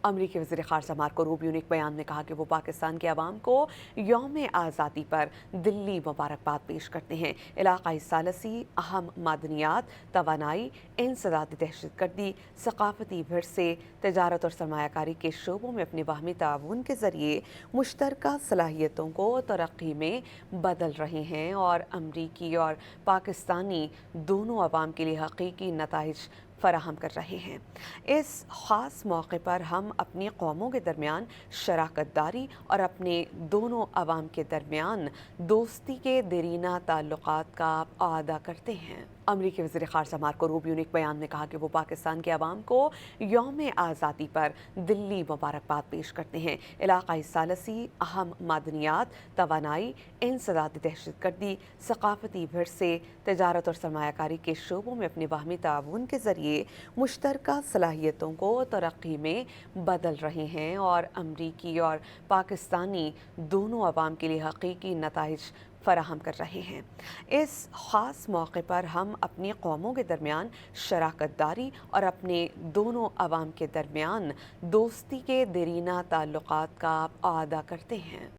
अमरीकी वज़ीर ख़ारजा Marco Rubio ने एक बयान में कहा कि वो पाकिस्तान के अवाम को यौम आज़ादी पर दिल्ली मुबारकबाद पेश करते हैं। इलाक़ाई सालसी, अहम मादनियात, तवानाई, इंसदादी दहशतगर्दी, सकाफ़ती विरसे, तजारत और सरमायाकारी के शोबों में अपने बाहमी ताउन के ज़रिए मुश्तरका सलाहियतों को तरक्की में बदल रहे हैं और अमरीकी और पाकिस्तानी दोनों अवाम के लिए हकीकी नताइज फराहम कर रहे हैं। इस ख़ास मौके पर हम अपनी कौमों के दरमियान शराकत दारी और अपने दोनों अवाम के दरमियान दोस्ती के देरीना ताल्लुकात का आदा करते हैं। अमरीकी वज़ीर ख़ारजा मार्को रूबियो ने एक बयान में कहा कि वो पाकिस्तान के अवाम को यौम आज़ादी पर दिल्ली मुबारकबाद पेश करते हैं। इलाक़ाई सालसी, अहम मादनियात, तवानाई, इंसदादी दहशतगर्दी, सकाफ़ती विरसे, तजारत और सरमायाकारी के शोबों में अपने बाहमी ताउन के ज़रिए मुश्तरका सलाहियतों को तरक्की में बदल रहे हैं और अमरीकी और पाकिस्तानी दोनों अवाम के लिए हकीकी नताइज फराहम कर रहे हैं। इस ख़ास मौके पर हम अपनी कौमों के दरमियान शराकत दारी और अपने दोनों अवाम के दरमियान दोस्ती के देरीना ताल्लुकात का आदा करते हैं।